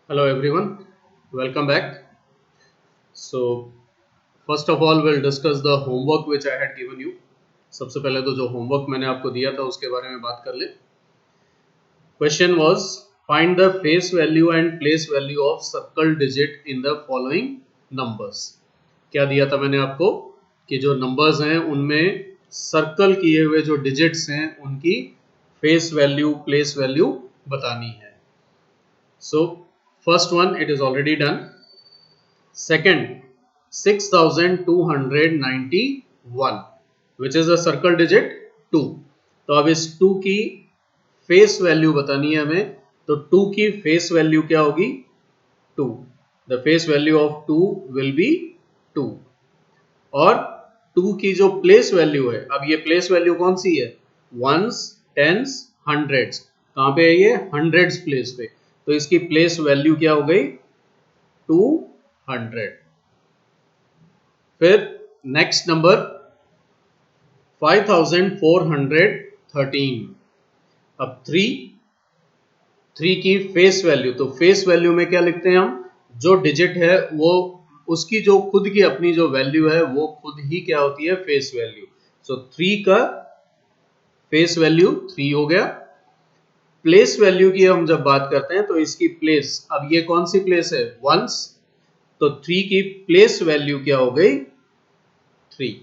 Hello everyone, welcome back. So first of all we'll discuss the homework which I had given you. सबसे पहले तो जो homework मैंने आपको दिया था उसके बारे में बात कर ले. Question was find the face value and place value of circle digit in the following numbers. क्या दिया था मैंने आपको कि जो नंबर्स हैं उनमें सर्कल किए हुए जो डिजिट्स हैं उनकी फेस वैल्यू प्लेस वैल्यू बतानी है. So first one it is already done. Second, 6291 which is the circle digit 2. तो अब इस 2 की फेस वैल्यू बतानी है हमें. तो 2 की फेस वैल्यू क्या होगी? 2. The face value of 2 will be 2. और 2 की जो प्लेस वैल्यू है, अब ये प्लेस वैल्यू कौन सी है? Ones, tens, hundreds. कहां पे है ये? हंड्रेड्स प्लेस पे. तो इसकी प्लेस वैल्यू क्या हो गई? 200. फिर नेक्स्ट नंबर 5413. अब 3 की फेस वैल्यू. तो फेस वैल्यू में क्या लिखते हैं हम? जो डिजिट है वो उसकी जो खुद की अपनी जो वैल्यू है वो खुद ही क्या होती है? Face value. सो 3 का फेस वैल्यू 3 हो गया. प्लेस वैल्यू की हम जब बात करते हैं तो इसकी प्लेस, अब ये कौन सी प्लेस है? वंस. तो 3 की प्लेस वैल्यू क्या हो गई? 3.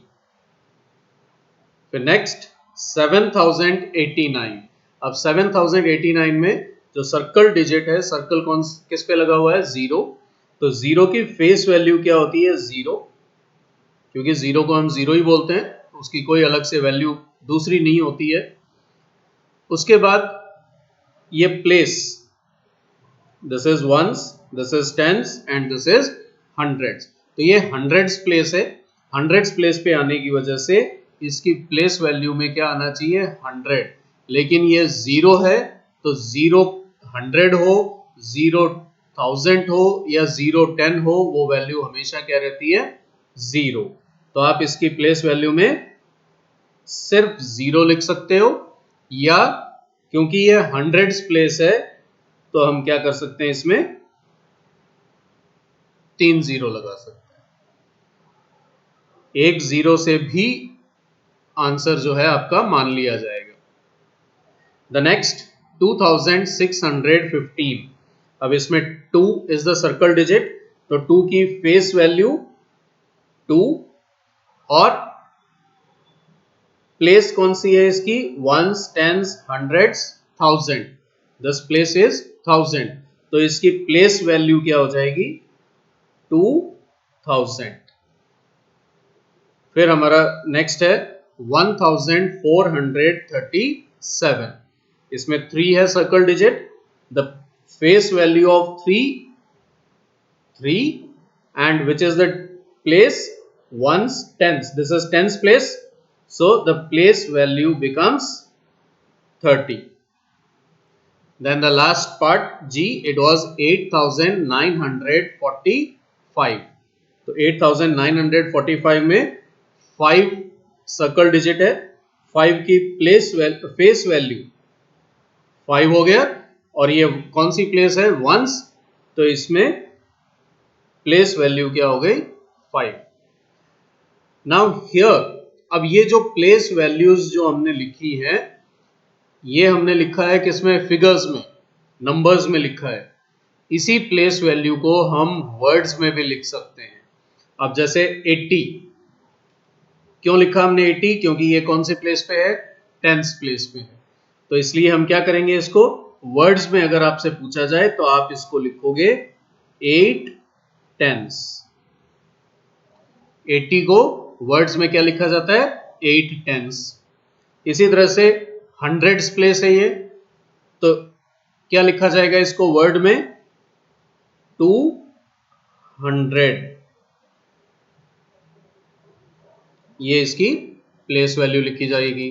फिर नेक्स्ट 7089. अब 7089 में जो सर्कल डिजिट है, सर्कल कौन किस पे लगा हुआ है? 0. तो 0 की फेस वैल्यू क्या होती है? 0. क्योंकि 0 को हम 0 ही बोलते हैं, उसकी कोई अलग से वैल्यू दूसरी नहीं होती है. उसके बाद ये place, this is ones, this is tens and this is hundreds. तो ये हंड्रेड्स प्लेस है. हंड्रेड्स प्लेस पे आने की वजह से इसकी प्लेस वैल्यू में क्या आना चाहिए? 100. लेकिन ये 0 है तो 0 100 हो, 0 1000 हो या 0 10 हो, वो वैल्यू हमेशा क्या रहती है? 0. तो आप इसकी प्लेस वैल्यू में सिर्फ 0 लिख सकते हो, या क्योंकि ये हंड्रेड्स प्लेस है तो हम क्या कर सकते हैं? इसमें 3 0 लगा सकते हैं. एक 0 से भी आंसर जो है आपका मान लिया जाएगा. The next 2615. अब इसमें 2 इज द सर्कल डिजिट. तो 2 की फेस वैल्यू 2 और प्लेस कौन सी है इसकी? Ones, tens, hundreds, thousand. This place is 1000. तो इसकी प्लेस वैल्यू क्या हो जाएगी? 2000. फिर हमारा नेक्स्ट है 1437. इसमें 3 है circle digit. The face value of 3 and which is the place? Ones, tens. This is tens place. So the place value becomes 30. Then the last part G, it was 8945. तो 8945 में 5 सर्कल डिजिट है. 5 की face value 5 हो गया. और ये कौन सी place है? वंस. तो इसमें प्लेस वैल्यू क्या हो गई? 5. नाउ हियर, अब ये जो प्लेस वैल्यूज जो हमने लिखी है, ये हमने लिखा है किसमें? फिगर्स में, नंबर्स में लिखा है. इसी प्लेस वैल्यू को हम वर्ड्स में भी लिख सकते हैं. अब जैसे 80, क्यों लिखा हमने 80? क्योंकि ये कौन से प्लेस पे है? टेंस प्लेस पे है. तो इसलिए हम क्या करेंगे? इसको वर्ड्स में अगर आपसे पूछा जाए तो आप इसको लिखोगे 8 टेंस. 80 को वर्ड्स में क्या लिखा जाता है? 8 टेंस. इसी तरह से हंड्रेड्स प्लेस है ये, तो क्या लिखा जाएगा इसको वर्ड में? 200. ये इसकी प्लेस वैल्यू लिखी जाएगी.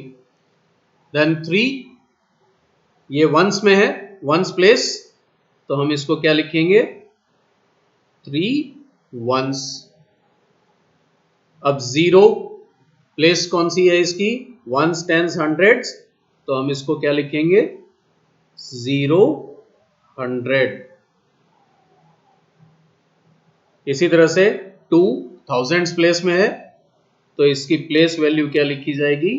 देन 3, ये वंस में है, वंस प्लेस. तो हम इसको क्या लिखेंगे? 3 वंस. अब 0 प्लेस कौन सी है इसकी? Ones, tens, hundreds. तो हम इसको क्या लिखेंगे? 0 100. इसी तरह से 2 थाउजेंड्स प्लेस में है तो इसकी प्लेस वैल्यू क्या लिखी जाएगी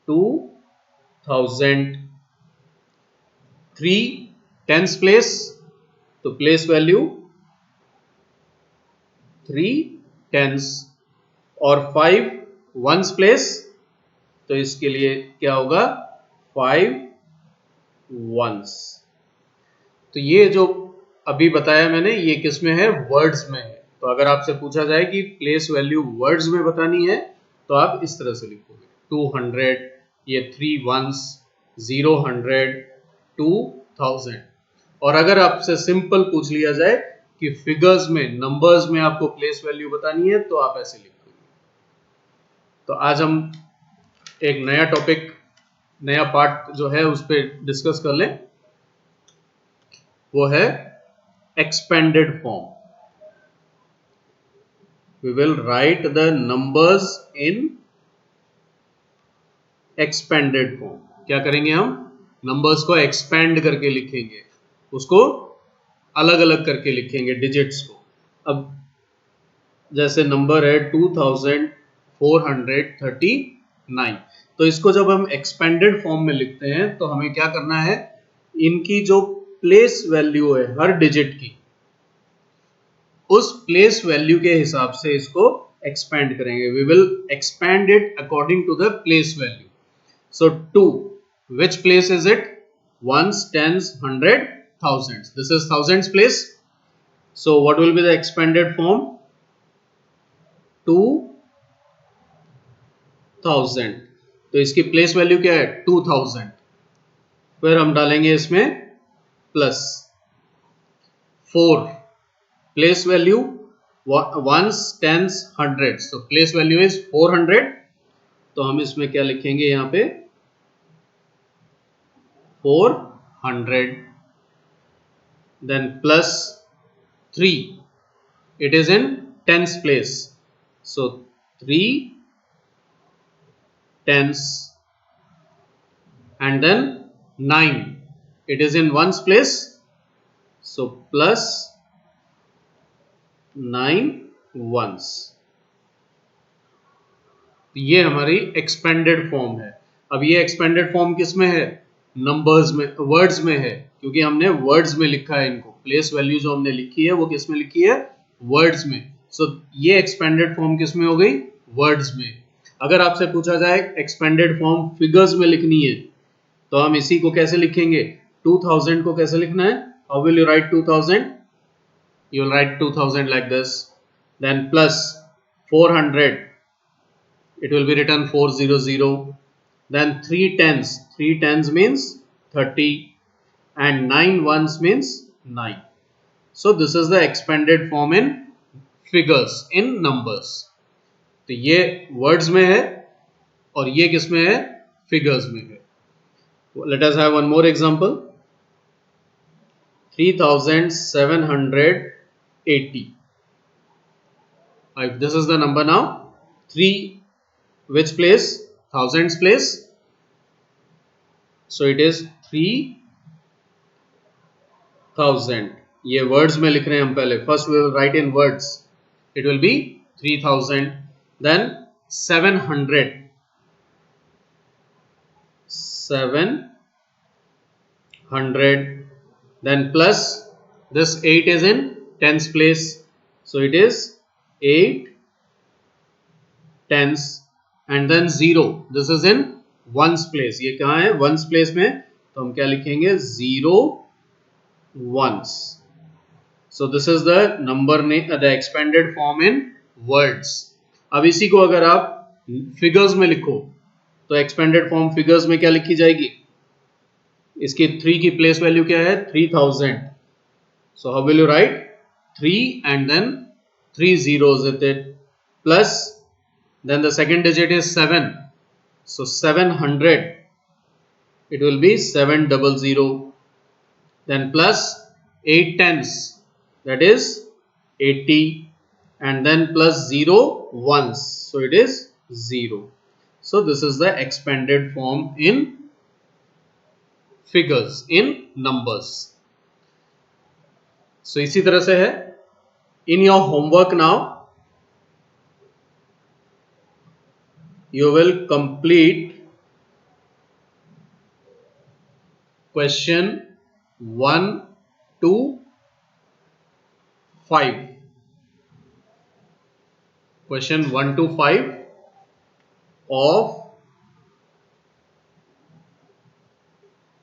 2000। 3 टेंस प्लेस तो प्लेस वैल्यू 3 टेंस और 5 वंस प्लेस तो इसके लिए क्या होगा 5 वंस। तो ये जो अभी बताया मैंने ये किस में है वर्ड्स में है। तो अगर आपसे पूछा जाए कि प्लेस वैल्यू वर्ड्स में बतानी है तो आप इस तरह से लिखोगे 200 ये 3 वंस 0 100 2000। और अगर आपसे सिंपल पूछ लिया जाए कि फिगर्स में नंबर्स में आपको प्लेस वैल्यू बतानी है तो आप ऐसे लिखोगे। तो आज हम एक नया टॉपिक नया पार्ट जो है उस पर डिस्कस कर लें, वो है expanded form. We will write the numbers in expanded form. क्या करेंगे हम नंबर्स को एक्सपेंड करके लिखेंगे, उसको अलग अलग करके लिखेंगे डिजिट्स को। अब जैसे नंबर है 2439 तो इसको जब हम एक्सपेंडेड फॉर्म में लिखते हैं तो हमें क्या करना है इनकी जो प्लेस वैल्यू है हर डिजिट की उस प्लेस वैल्यू के हिसाब से इसको एक्सपेंड करेंगे। We will expand it according to the place value. So 2 which place is it ones tens hundred thousands, this is thousands place, so what will be the expanded form 2000। तो इसकी place value क्या है 2000। फिर हम डालेंगे इसमें plus 4 place value ones tens hundred तो place value is 400। तो हम इसमें क्या लिखेंगे यहां पे 400 then plus 3 it is in tens place so 3 tens and then 9 it is in ones place so plus 9 ones। ये हमारी एक्सपेंडेड फॉर्म है। अब ये एक्सपेंडेड फॉर्म किस में है नंबर्स में वर्ड्स में है क्योंकि हमने वर्ड्स में लिखा है इनको। प्लेस वैल्यू जो हमने लिखी है वो किस में लिखी है वर्ड्स में। सो ये एक्सपेंडेड फॉर्म किस में हो गई वर्ड्स में। अगर आपसे पूछा जाए एक्सपेंडेड फॉर्म फिगर्स में लिखनी है तो हम इसी को कैसे लिखेंगे 2000 को कैसे लिखना है how will you right 2000 you will write 2000 like this then plus 400 it will be written 400 then 3 tens means 30 and 9 ones means 9। so this is the expanded form in figures in numbers। तो ये words में है और ये किस में है figures में है। let us have one more example 3780 if this is the number now 3 which place thousands place so it is 3000 ये words में लिख रहे हैं हम पहले first we will write in words it will be 3000 then 700 then plus this 8 is in tens place so it is 8 tens and then 0 this is in ones place ये कहाँ है ones place में तो हम क्या लिखेंगे 0 ones। so this is the number name the expanded form in words। अब इसी को अगर आप figures में लिखो तो expanded form figures में क्या लिखी जाएगी इसकी 3 की प्लेस वैल्यू क्या है 3000 so how will you write 3 and then 3 zeros with it plus then the second digit is 7 so 700 it will be 700 then plus 8 tens that is 80 and then plus 0 ones so it is 0। so this is the expanded form in figures in numbers। सो इसी तरह से है in your homework now you will complete question 1 to 5. Question 1 to 5 of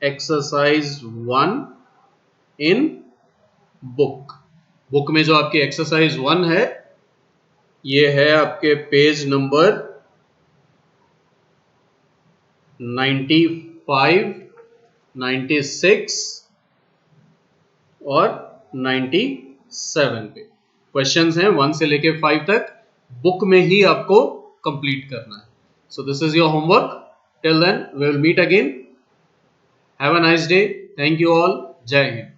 exercise 1 in book. Book में जो आपकी exercise 1 है ये है आपके पेज नंबर 95, 96 और 97 पे क्वेश्चंस हैं 1 से लेके 5 तक बुक में ही आपको कंप्लीट करना है. So this is your homework. Till then we will meet again. Have a nice day. Thank you all. Jai Hind.